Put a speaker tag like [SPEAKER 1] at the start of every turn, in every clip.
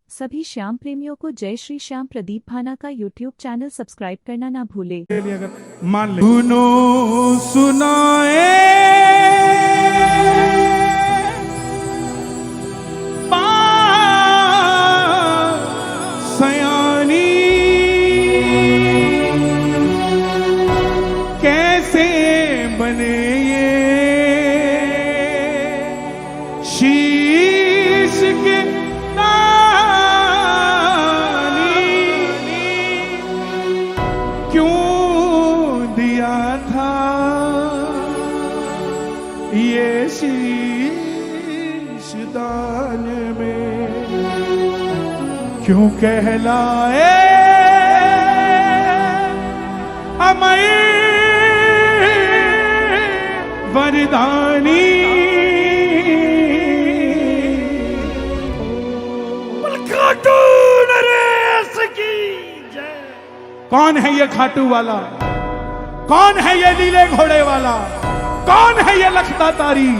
[SPEAKER 1] सभी श्याम प्रेमियों को जय श्री श्याम प्रदीप भाना का यूट्यूब चैनल सब्सक्राइब करना ना भूले।
[SPEAKER 2] अगर मान ले सुनो सुनाए सयानी कैसे बने ये शीश के क्यों दिया था ये शीश दान में, क्यों कहलाए अमर वरदानी। कौन है ये खाटू वाला, कौन है ये नीले घोड़े वाला, कौन है ये लखदातारी,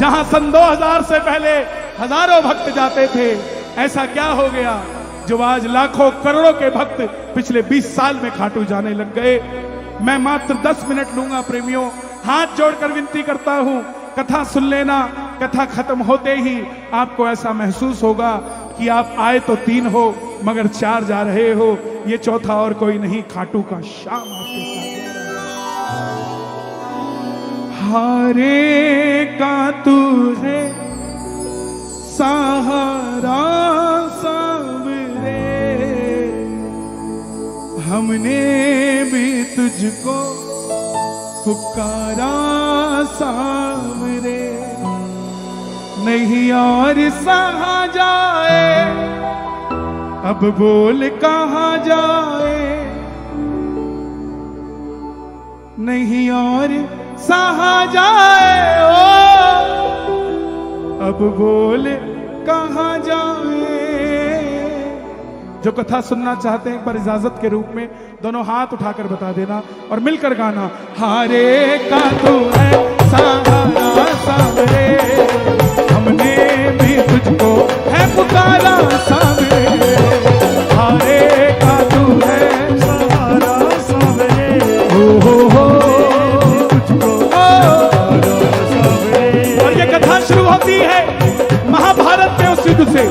[SPEAKER 2] जहां सन 2000 से पहले हजारों भक्त जाते थे। ऐसा क्या हो गया जो आज लाखों करोड़ों के भक्त पिछले 20 साल में खाटू जाने लग गए। मैं मात्र 10 मिनट लूंगा प्रेमियों, हाथ जोड़कर विनती करता हूं, कथा सुन लेना। कथा खत्म होते ही आपको ऐसा महसूस होगा कि आप आए तो 3 हो मगर 4 जा रहे हो। ये चौथा और कोई नहीं, खाटू का श्याम आपके साथ। हारे का तू है सहारा सांवरे, हमने भी तुझको पुकारा सांवरे, नहीं और सहा जाए अब बोल कहाँ जाए, नहीं और सहा जाए ओ अब बोल कहाँ जाए। जो कथा सुनना चाहते हैं एक बार इजाजत के रूप में दोनों हाथ उठाकर बता देना और मिलकर गाना। हारे का तू है सहारा सांवरे, हमने भी तुझको है पुकारा सांवरे, हारे का तू है सहारा सांवरे, हो तुझको सांवरे। और ये कथा शुरू होती है महाभारत में उस युद्ध से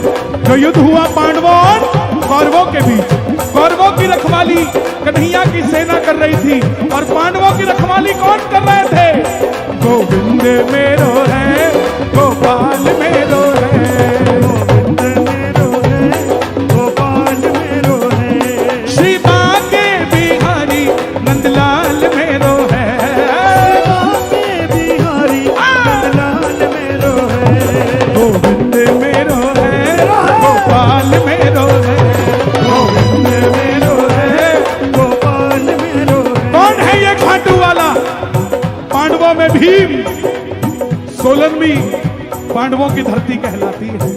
[SPEAKER 2] जो युद्ध हुआ पांडवों और कौरवों के बीच। कौरवों की रखवाली कन्हैया की सेना कर रही थी और पांडवों की रखवाली कौन कर रहे थे? गोविंद मेरो है, गोपाल मेरो है, गोविंद मेरो है, गोपाल मेरो है, श्री बांके बिहारी नंदलाल मेरो है, बांके बिहारी नंदलाल मेरो है, गोविंद मेरो है, गोपाल मेरो है, गोविंद मेरो है, गोपाल मेरो है। कौन है ये खाटू वाला? पांडवों में भीम, सोलन भी पांडवों की धरती कहलाती है।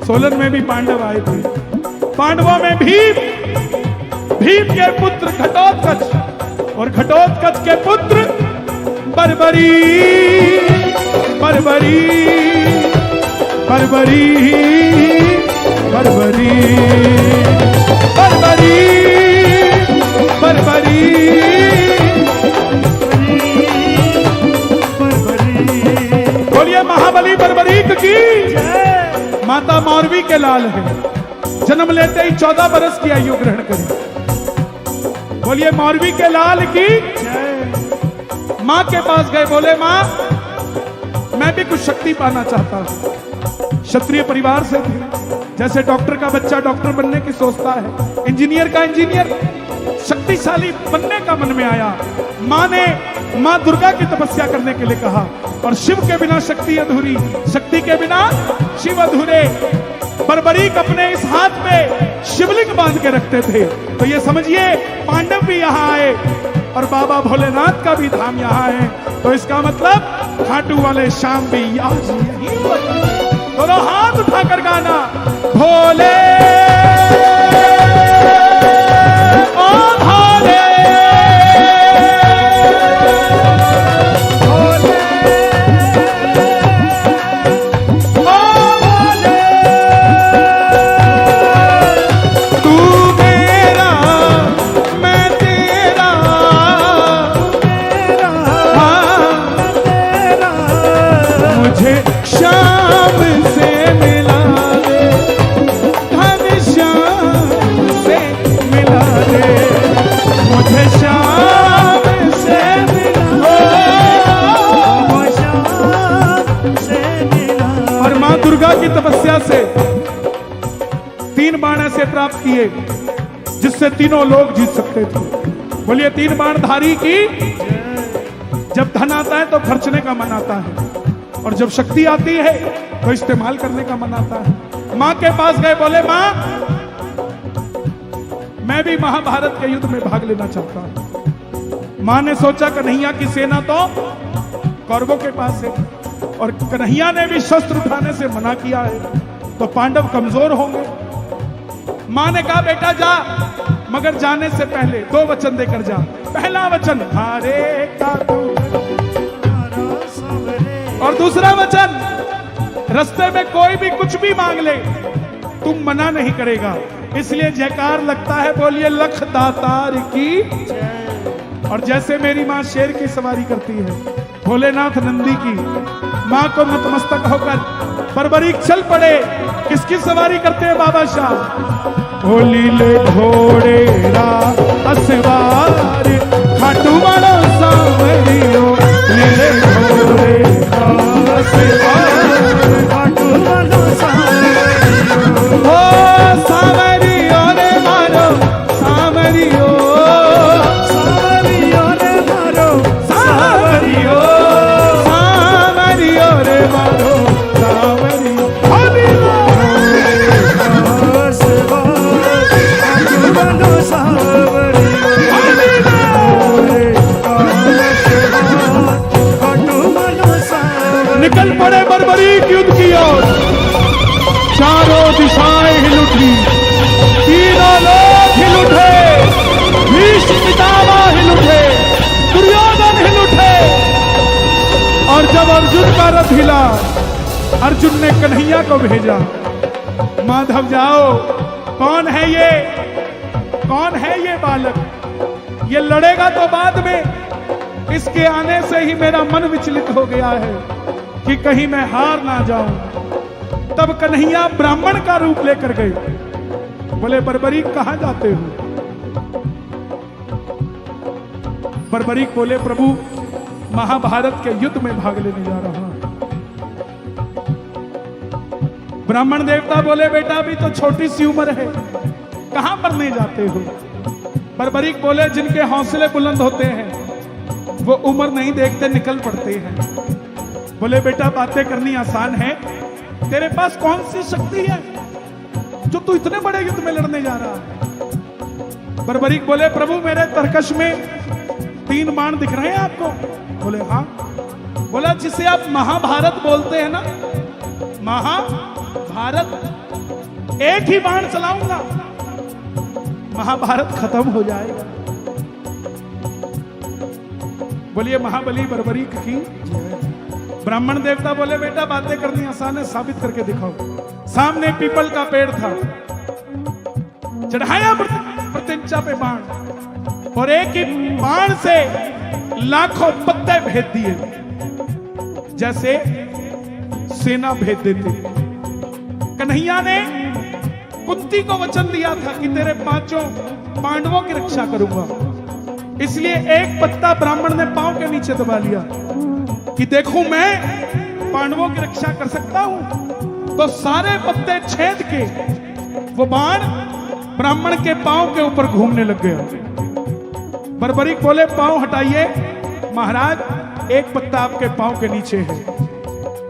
[SPEAKER 2] सोलन में भी पांडव आए थे। पांडवों में भीम, भीम के पुत्र घटोत्कच और घटोत्कच के पुत्र बर्बरी, बर्बरी, बर्बरी, बर्बरी, बर्बरी, बर्बरी, बोलिए महाबली बर्बरीक की। माता मौरवी के लाल है, जन्म लेते ही 14 बरस की आयु ग्रहण करी। बोलिए मौरवी के लाल की। मां के पास गए, बोले मां मैं भी कुछ शक्ति पाना चाहता हूं। क्षत्रिय परिवार से थे, जैसे डॉक्टर का बच्चा डॉक्टर बनने की सोचता है, इंजीनियर का इंजीनियर, शक्तिशाली बनने का मन में आया। मां ने मां दुर्गा की तपस्या करने के लिए कहा और शिव के बिना शक्ति अधूरी, शक्ति के बिना शिव अधूरे। बर्बरीक अपने इस हाथ में शिवलिंग बांध के रखते थे। तो ये समझिए पांडव भी यहाँ आए और बाबा भोलेनाथ का भी धाम यहाँ है। तो इसका मतलब खाटू वाले श्याम भी आज यहीं पर। दोनों हाथ उठाकर गाना, भोले ओ भोले, भोले ओ भोले। 3 बाण ऐसे प्राप्त किए जिससे तीनों लोग जीत सकते थे। बोलिए 3 बाण धारी की। जब धन आता है तो खर्चने का मन आता है, और जब शक्ति आती है तो इस्तेमाल करने का मन आता है। मां के पास गए, बोले मां मैं भी महाभारत के युद्ध में भाग लेना चाहता हूं। मां ने सोचा कन्हैया की सेना तो कौरवों के पास है, और कन्हैया ने भी शस्त्र उठाने से मना किया है, तो पांडव कमजोर होंगे। मां ने कहा बेटा जा, मगर जाने से पहले 2 वचन देकर जा। पहला वचन हारे का तू, और दूसरा वचन रास्ते में कोई भी कुछ भी मांग ले तुम मना नहीं करेगा। इसलिए जयकार लगता है, बोलिए लख दातार की। और जैसे मेरी मां शेर की सवारी करती है, भोलेनाथ नंदी की, मां को नतमस्तक होकर बर्बरीक चल पड़े। किसकी सवारी करते हैं बाबा शाह? होली ले घोड़े रा असवार खाटू वालो सावरियो, ले घोड़े रा असवार खाटू वालो सावरियो। ओ सावरियो रे मारो सावरियो, सावरियो रे मारो सावरियो, सावरियो रे मारो सावरियो। होली निकल पड़े बर्बरीक युद्ध की ओर। चारों दिशाएं हिल उठी, तीनों लोग हिल उठे, भीष्म पितामह हिल उठे, दुर्योधन हिल उठे। और जब अर्जुन का रथ हिला, अर्जुन ने कन्हैया को भेजा, माधव जाओ, कौन है ये, कौन है ये बालक? ये लड़ेगा तो बाद में, इसके आने से ही मेरा मन विचलित हो गया है कि कहीं मैं हार ना जाऊं। तब कन्हैया ब्राह्मण का रूप लेकर गए। बोले बर्बरीक कहां जाते हो? बर्बरीक बोले प्रभु महाभारत के युद्ध में भाग लेने जा रहा हूं। ब्राह्मण देवता बोले बेटा अभी तो छोटी सी उम्र है, कहां मरने जाते हो? बर्बरीक बोले जिनके हौसले बुलंद होते हैं वो उम्र नहीं देखते, निकल पड़ते हैं। बोले बेटा बातें करनी आसान है, तेरे पास कौन सी शक्ति है जो तू इतने बड़े युद्ध में लड़ने जा रहा है? बर्बरीक बोले प्रभु मेरे तरकश में 3 बाण दिख रहे हैं आपको? बोले हाँ। बोला जिसे आप महाभारत बोलते हैं ना, महाभारत, एक ही बाण चलाऊंगा महाभारत खत्म हो जाएगा। बोलिए महाबली बर्बरीक की। ब्राह्मण देवता बोले बेटा बातें करनी आसान है, साबित करके दिखाओ। सामने पीपल का पेड़ था, चढ़ाया प्रत्यंचा पे बाण, और एक ही बाण से लाखों पत्ते भेद दिए, जैसे सेना भेद देते। कन्हैया ने कुंती को वचन दिया था कि तेरे 5 पांडवों की रक्षा करूंगा, इसलिए एक पत्ता ब्राह्मण ने पांव के नीचे दबा लिया कि देखूं मैं पांडवों की रक्षा कर सकता हूं। तो सारे पत्ते छेद के वो बाण ब्राह्मण के पांव के ऊपर घूमने लग गया। बर्बरीक बोले पांव हटाइए महाराज, एक पत्ता आपके पांव के नीचे है।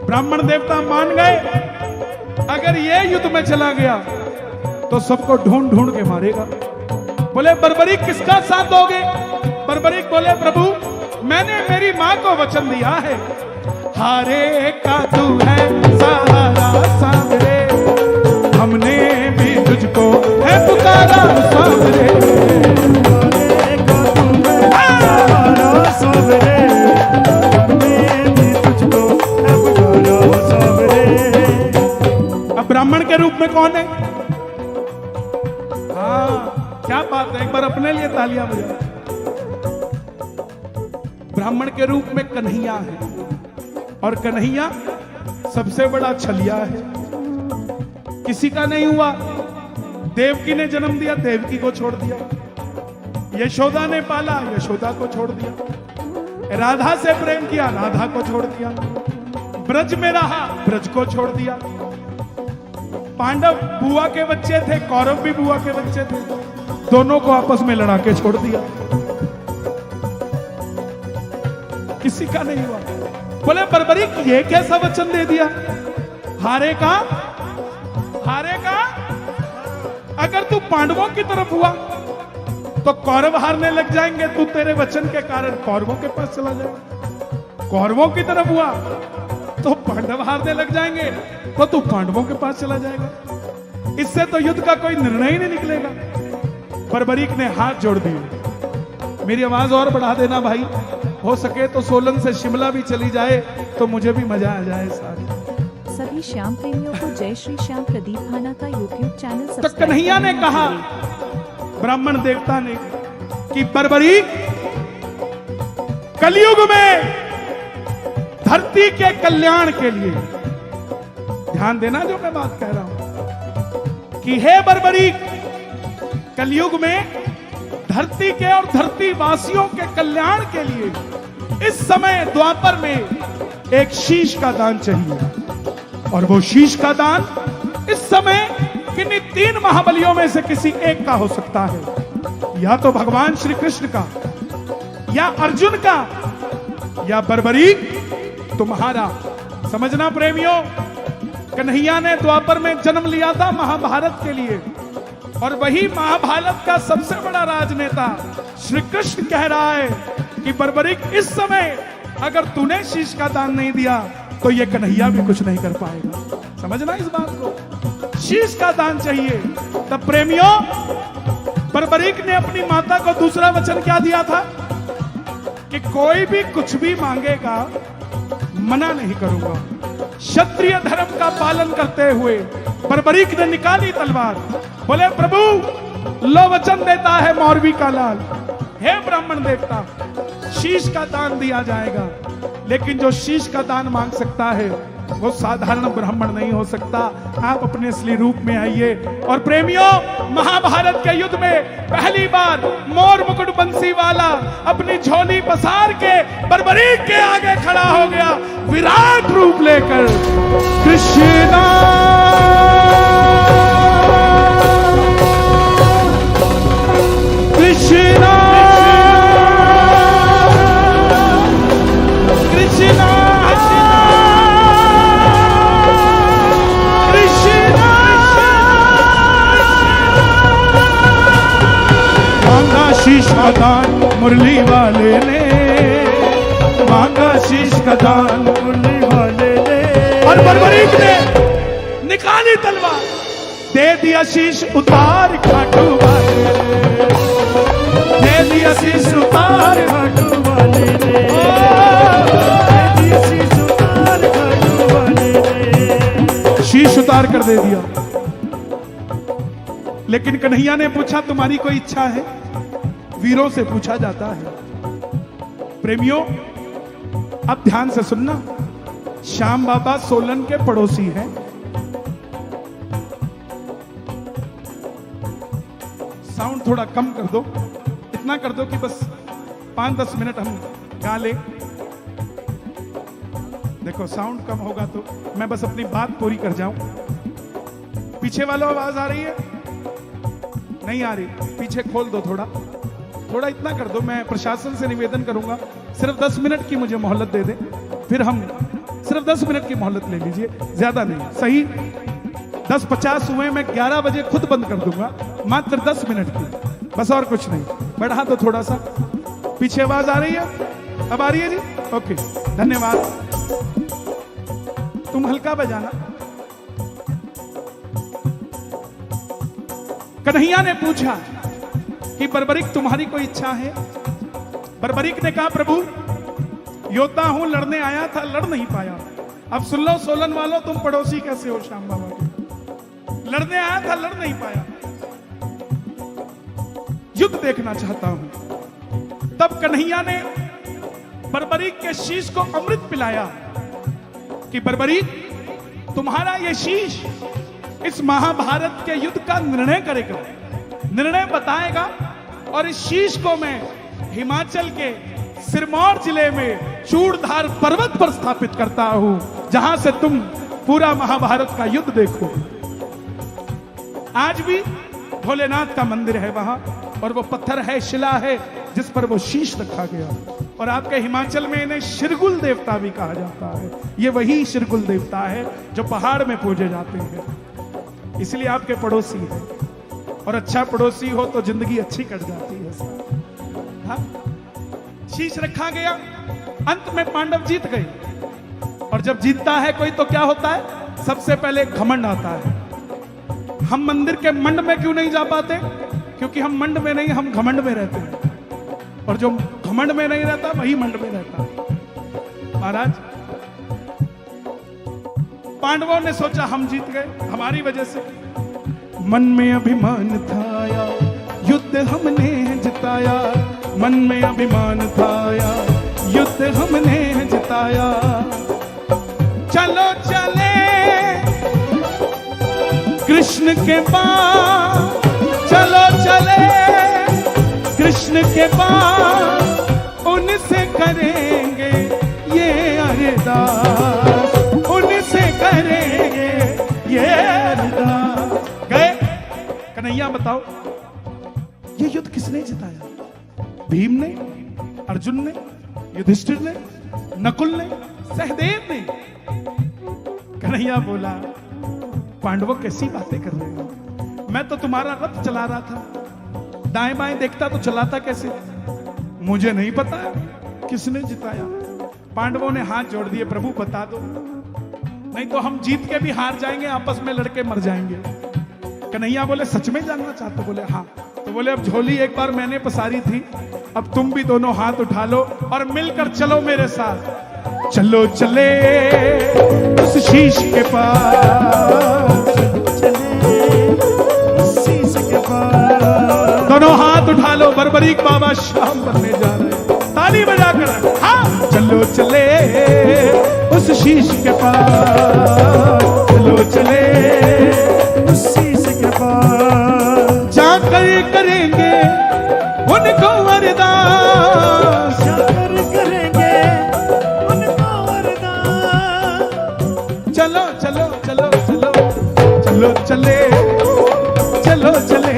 [SPEAKER 2] ब्राह्मण देवता मान गए, अगर ये युद्ध में चला गया तो सबको ढूंढ ढूंढ के मारेगा। बोले बर्बरीक किसका साथ दोगे? बर्बरीक बोले प्रभु मैंने मेरी मां को वचन दिया है, हारे का तू है सहारा सामरे, हमने भी तुझको है पुकारा सामरे। हारे का तू है सहारा सामरे, हमने भी तुझको है पुकारा सामरे। अब ब्राह्मण के रूप में कौन है? हाँ क्या बात है, एक बार अपने लिए तालियां बजाओ। ब्राह्मण के रूप में कन्हैया है, और कन्हैया सबसे बड़ा छलिया है, किसी का नहीं हुआ। देवकी ने जन्म दिया, देवकी को छोड़ दिया। यशोदा ने पाला, यशोदा को छोड़ दिया। राधा से प्रेम किया, राधा को छोड़ दिया। ब्रज में रहा, ब्रज को छोड़ दिया। पांडव बुआ के बच्चे थे, कौरव भी बुआ के बच्चे थे, दोनों को आपस में लड़ा के छोड़ दिया, किसी का नहीं हुआ। बोले बर्बरीक ये कैसा वचन दे दिया, हारेगा हारेगा, अगर तू पांडवों की तरफ हुआ तो कौरव हारने लग जाएंगे, तू तेरे वचन के कारण कौरवों के पास चला जाएगा, कौरवों की तरफ हुआ तो पांडव हारने लग जाएंगे, तो तू पांडवों के पास चला जाएगा, इससे तो युद्ध का कोई निर्णय ही नहीं निकलेगा। बर्बरीक ने हाथ जोड़ दिए, मेरी आवाज और बढ़ा देना भाई, हो सके तो सोलन से शिमला भी चली जाए तो मुझे भी मजा आ जाए साथ।
[SPEAKER 1] सभी श्याम प्रेमियों को जय श्री श्याम प्रदीप भाना का यूट्यूब चैनल
[SPEAKER 2] तो
[SPEAKER 1] सब्सक्राइब
[SPEAKER 2] कन्हैया ने
[SPEAKER 1] करना
[SPEAKER 2] कहा,
[SPEAKER 1] ना भूलें।
[SPEAKER 2] ब्राह्मण देवता ने, कि बर्बरीक कलयुग में धरती के कल्याण के लिए, ध्यान देना जो मैं बात कह रहा हूं, कि हे बर्बरीक कलयुग में धरती के और धरती वासियों के कल्याण के लिए इस समय द्वापर में एक शीश का दान चाहिए, और वो शीश का दान इस समय किन्हीं 3 महाबलियों में से किसी एक का हो सकता है, या तो भगवान श्री कृष्ण का, या अर्जुन का, या बर्बरीक तुम्हारा। समझना प्रेमियों, कन्हैया ने द्वापर में जन्म लिया था महाभारत के लिए, और वही महाभारत का सबसे बड़ा राजनेता श्री कृष्ण कह रहा है कि बर्बरीक इस समय अगर तूने शीश का दान नहीं दिया तो ये कन्हैया भी कुछ नहीं कर पाएगा। समझना इस बात को, शीश का दान चाहिए। तब प्रेमियों, बर्बरीक ने अपनी माता को दूसरा वचन क्या दिया था, कि कोई भी कुछ भी मांगेगा मना नहीं करूंगा। क्षत्रिय धर्म का पालन करते हुए बर्बरीक ने निकाली तलवार, बोले प्रभु लो वचन देता है मौरवी का लाल, हे ब्राह्मण देवता शीश का दान दिया जाएगा, लेकिन जो शीश का दान मांग सकता है वो साधारण ब्राह्मण नहीं हो सकता। आप अपने असली रूप में आइए। और प्रेमियों, महाभारत के युद्ध में पहली बार मोर मुकुट बंसी वाला अपनी झोली पसार के बर्बरीक के आगे खड़ा हो गया, विराट रूप लेकर। कृष्णा कृष्णा कृष्णा शीश का दान मुरली वाले ने मांगा, शीश का दान मुरली वाले ने, और बर्बरीक ने निकाली तलवार, दे दिया शीश उतार खाटू वाले ने, दे दिया शीश उतार खाटू वाले ने, दे दिया शीश उतार खाटू वाले ने, शीश उतार कर दे दिया। लेकिन कन्हैया ने पूछा तुम्हारी कोई इच्छा है, वीरों से पूछा जाता है। प्रेमियों अब ध्यान से सुनना, श्याम बाबा सोलन के पड़ोसी हैं। साउंड थोड़ा कम कर दो, इतना कर दो कि बस 5-10 मिनट हम गा लें। देखो साउंड कम होगा तो मैं बस अपनी बात पूरी कर जाऊं। पीछे वालों आवाज आ रही है? नहीं आ रही, पीछे खोल दो थोड़ा, थोड़ा इतना कर दो। मैं प्रशासन से निवेदन करूंगा सिर्फ 10 मिनट की मुझे मोहलत दे दे, फिर हम सिर्फ 10 मिनट की मोहलत ले लीजिए, ज्यादा नहीं। सही 10:50 हुए, मैं 11 बजे खुद बंद कर दूंगा, मात्र 10 मिनट की, बस और कुछ नहीं। बढ़ा दो थोड़ा सा। पीछे आवाज आ रही है? अब आ रही है जी? ओके, धन्यवाद। तुम हल्का बजाना। कन्हैया ने पूछा कि बर्बरीक तुम्हारी कोई इच्छा है? बर्बरीक ने कहा प्रभु योद्धा हूं, लड़ने आया था, लड़ नहीं पाया। अब सुन लो सोलन वालों, तुम पड़ोसी कैसे हो श्याम बाबा के? लड़ने आया था, लड़ नहीं पाया, युद्ध देखना चाहता हूं। तब कन्हैया ने बर्बरीक के शीश को अमृत पिलाया कि बर्बरीक तुम्हारा यह शीश इस महाभारत के युद्ध का निर्णय करेगा, निर्णय बताएगा। और इस शीश को मैं हिमाचल के सिरमौर जिले में चूड़धार पर्वत पर स्थापित करता हूं, जहां से तुम पूरा महाभारत का युद्ध देखो। आज भी भोलेनाथ का मंदिर है वहां, और वो पत्थर है, शिला है, जिस पर वो शीश रखा गया। और आपके हिमाचल में इन्हें शिरगुल देवता भी कहा जाता है। ये वही शिरगुल देवता है जो पहाड़ में पूजे जाते हैं, इसलिए आपके पड़ोसी है। और अच्छा पड़ोसी हो तो जिंदगी अच्छी कट जाती है। हाँ? शीश रखा गया, अंत में पांडव जीत गए। और जब जीतता है कोई तो क्या होता है? सबसे पहले घमंड आता है। हम मंदिर के मंड में क्यों नहीं जा पाते? क्योंकि हम मंड में नहीं, हम घमंड में रहते हैं। और जो घमंड में नहीं रहता वही मंड में रहता है। महाराज, पांडवों ने सोचा हम जीत गए हमारी वजह से। मन में अभिमान था या युद्ध हमने जिताया, मन में अभिमान था या युद्ध हमने जिताया। चलो चले कृष्ण के पास, चलो चले कृष्ण के पास, उनसे करेंगे ये अरदास, उनसे करेंगे ये अरदास। गए कन्हैया, बताओ ये युद्ध किसने जिताया? भीम ने, अर्जुन ने, युधिष्ठिर ने, नकुल ने, सहदेव ने? कन्हैया बोला, पांडवों कैसी बातें कर रहे हो? मैं तो तुम्हारा रथ चला रहा था, दाएं बाएं देखता तो चलाता कैसे? मुझे नहीं पता किसने जिताया। पांडवों ने हाथ जोड़ दिए, प्रभु बता दो, नहीं तो हम जीत के भी हार जाएंगे, आपस में लड़के मर जाएंगे। कन्हैया बोले, सच में जानना चाहते? बोले हाँ। तो बोले, अब झोली एक बार मैंने पसारी थी, अब तुम भी दोनों हाथ उठा लो और मिलकर चलो मेरे साथ। चलो चले उस शीश के पास, दोनों हाथ उठा लो, बर्बरीक बाबा शाम बनने जा रहे हैं, ताली बजाकर। हाँ, चलो चले उस शीश के पास, चलो चले उस शीश के पास, जाकर करेंगे उनको अरदास, जाकर करेंगे उनको अरदास। चलो चलो चलो चलो चलो चले, चलो चले,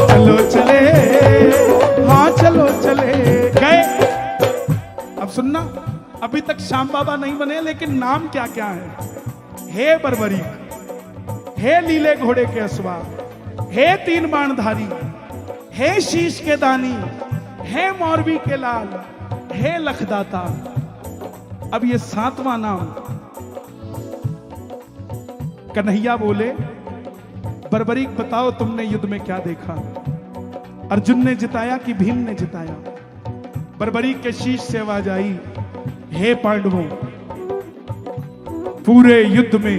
[SPEAKER 2] चलो चले, हाँ चलो चले। गए। अब सुनना, अभी तक श्याम बाबा नहीं बने, लेकिन नाम क्या क्या है? हे बर्बरीक, हे नीले घोड़े के अस्वार, हे तीन बाणधारी, हे शीश के दानी, हे मौरवी के लाल, हे लखदाता। अब ये 7वां नाम। कन्हैया बोले, बर्बरीक बताओ तुमने युद्ध में क्या देखा? अर्जुन ने जिताया कि भीम ने जिताया? बर्बरीक के शीश से आवाज आई, हे पांडवों, पूरे युद्ध में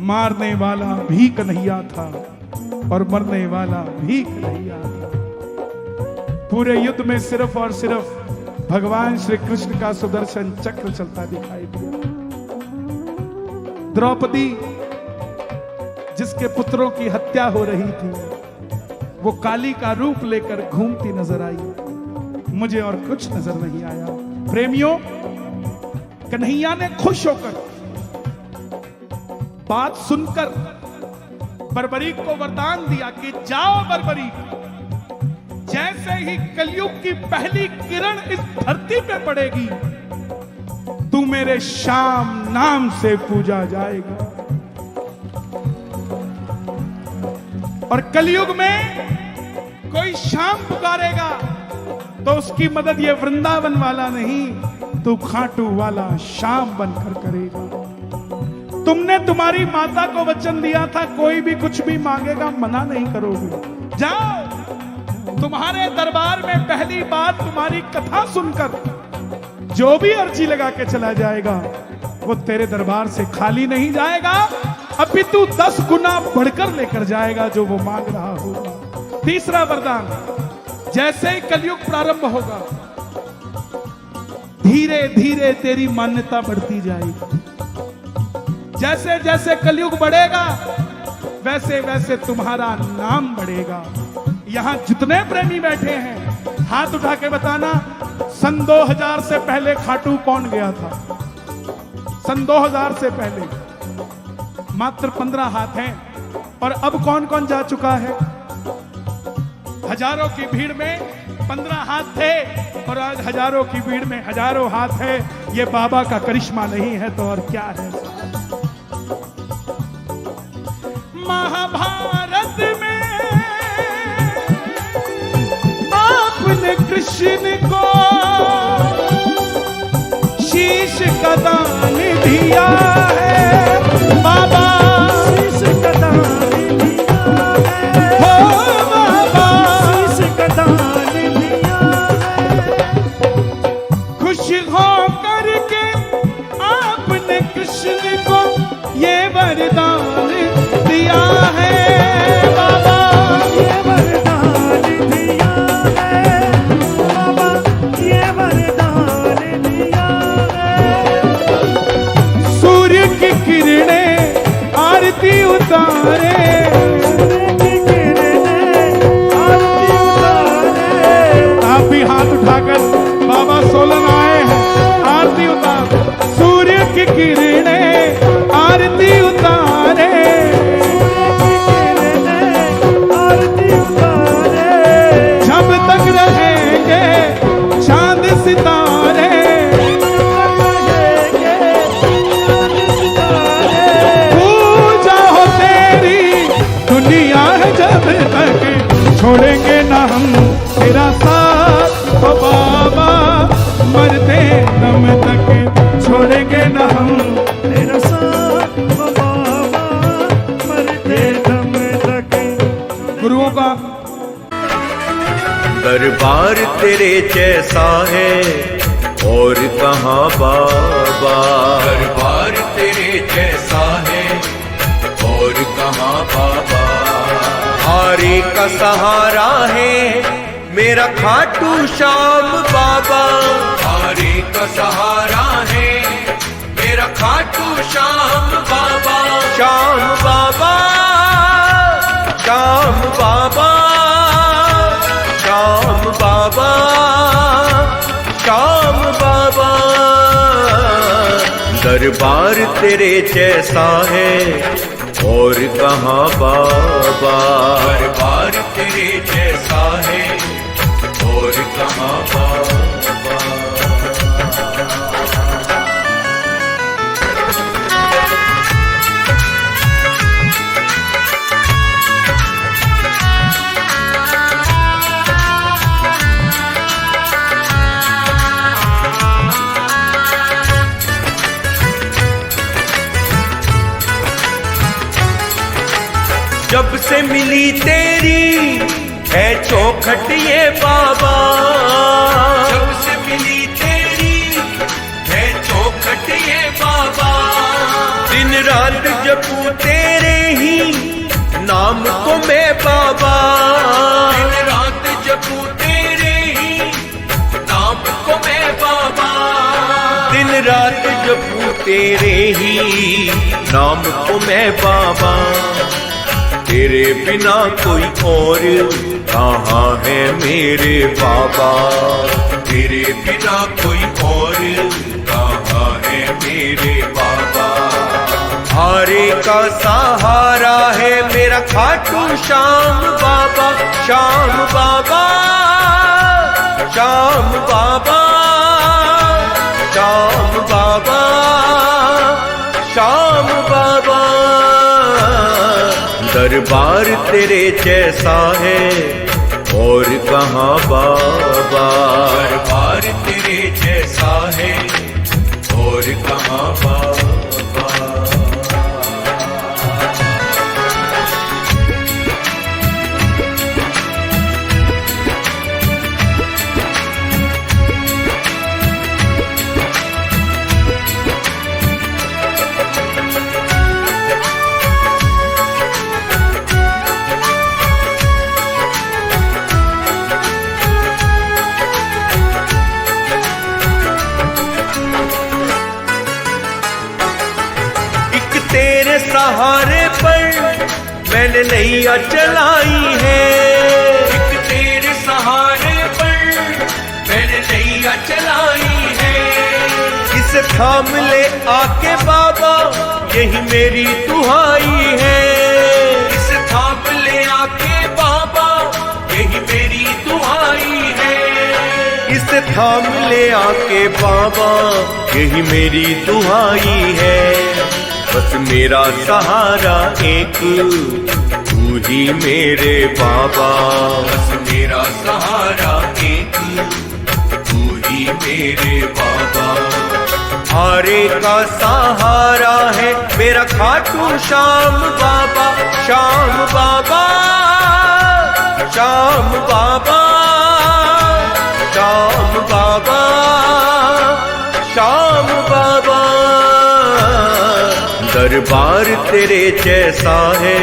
[SPEAKER 2] मारने वाला भी कन्हैया था और मरने वाला भी कन्हैया था। पूरे युद्ध में सिर्फ और सिर्फ भगवान श्री कृष्ण का सुदर्शन चक्र चलता दिखाई दिया। द्रौपदी, जिसके पुत्रों की हत्या हो रही थी, वो काली का रूप लेकर घूमती नजर आई। मुझे और कुछ नजर नहीं आया। प्रेमियों, कन्हैया ने खुश होकर बात सुनकर बर्बरीक को वरदान दिया कि जाओ बर्बरीक, जैसे ही कलयुग की पहली किरण इस धरती पे पड़ेगी, तू मेरे श्याम नाम से पूजा जाएगा। और कलयुग में कोई श्याम पुकारेगा तो उसकी मदद ये वृंदावन वाला नहीं, तू खाटू वाला श्याम बनकर करेगा। तुमने तुम्हारी माता को वचन दिया था, कोई भी कुछ भी मांगेगा मना नहीं करोगे। जाओ, तुम्हारे दरबार में पहली बार तुम्हारी कथा सुनकर जो भी अर्जी लगा के चला जाएगा, वो तेरे दरबार से खाली नहीं जाएगा, अपितु 10 गुना बढ़कर लेकर जाएगा जो वो मांग रहा होगा। तीसरा वरदान, जैसे ही कलयुग प्रारंभ होगा, धीरे धीरे तेरी मान्यता बढ़ती जाएगी। जैसे जैसे कलयुग बढ़ेगा, वैसे वैसे तुम्हारा नाम बढ़ेगा। यहां जितने प्रेमी बैठे हैं, हाथ उठा के बताना, सन 2000 से पहले खाटू कौन गया था? सन 2000 से पहले मात्र 15 हाथ हैं। और अब कौन कौन जा चुका है? हजारों की भीड़ में 15 हाथ थे और आज हजारों की भीड़ में हजारों हाथ है। ये बाबा का करिश्मा नहीं है तो और क्या है? महाभारत में आपने कृष्ण को शीश का दान दिया है। बाबा
[SPEAKER 3] शीश का दान दिया है।
[SPEAKER 2] हो बाबा
[SPEAKER 3] शीश का दान दिया है।
[SPEAKER 2] खुश हो करके आपने कृष्ण को ये वरदान दिया है। बाबा
[SPEAKER 3] ये वरदान दिया है। बाबा ये वरदान दिया है।
[SPEAKER 2] सूर्य की किरणें आरती उतारे।
[SPEAKER 3] सूर्य की किरणें आरती उतारे।
[SPEAKER 2] आप भी हाथ उठाकर बाबा सोलन आए हैं, आरती उतार। सूर्य की किरणें आरती उतारे।
[SPEAKER 3] सूर्य की किरणें आरती उतारे।
[SPEAKER 2] जब तक रहेंगे चांद सितारे। पूजा हो तेरी दुनिया है जब तक, छोड़ेंगे ना हम तेरा साथ। ओ बाबा मरते दम तक, छोड़ेंगे ना हम।
[SPEAKER 3] तेरा साथ ओ बाबा मरते दम तक।
[SPEAKER 2] गुरुओं का
[SPEAKER 4] दरबार तेरे जैसा है और कहाँ बाबा। दरबार तेरे जैसा है और कहाँ बाबा। हारे का सहारा है मेरा खाटू श्याम बाबा। हारे का सहारा है मेरा खाटू श्याम बाबा। श्याम बाबा श्याम बाबा श्याम बाबा श्याम बाबा। दरबार तेरे जैसा है और कहाँ बाबा। दरबार तेरे जैसा है और कहाँ बाबा। जब से मिली तेरी है चौखट ये बाबा। जब से मिली तेरी है चौखट ये बाबा। दिन रात जपू तेरे ही नाम को मैं बाबा। दिन रात जपू तेरे ही नाम को मैं बाबा। दिन रात जपू तेरे ही नाम को मैं बाबा। तेरे बिना कोई और कहाँ है मेरे बाबा। तेरे बिना कोई और कहाँ है मेरे बाबा। हारे का सहारा है मेरा खाटू श्याम बाबा। श्याम बाबा श्याम बाबा श्याम बाबा श्याम बाबा। दरबार तेरे जैसा है और कहाँ बाबा। दरबार तेरे जैसा है और कहाँ बाबा। सहारे पर मैंने नैया चलाई है। एक तेरे सहारे पर मैंने नैया चलाई है। इस इसे थाम ले आके बाबा, यही मेरी दुहाई है। इसे थाम ले आके बाबा, यही मेरी दुहाई है। इसे थाम ले आके बाबा, यही मेरी दुहाई है। बस मेरा सहारा एक तू ही मेरे बाबा, बस मेरा सहारा एक तू ही मेरे बाबा। हारे का सहारा है मेरा खाटू श्याम बाबा, श्याम बाबा, श्याम बाबा, श्याम बाबा, श्याम बाबा। दरबार तेरे जैसा है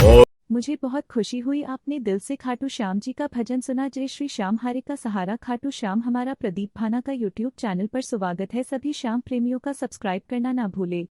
[SPEAKER 4] और
[SPEAKER 1] मुझे बहुत खुशी हुई आपने दिल से खाटू श्याम जी का भजन सुना। जय श्री श्याम, हारे का सहारा खाटू श्याम। हमारा प्रदीप भाना का यूट्यूब चैनल पर स्वागत है। सभी श्याम प्रेमियों का सब्सक्राइब करना ना भूले।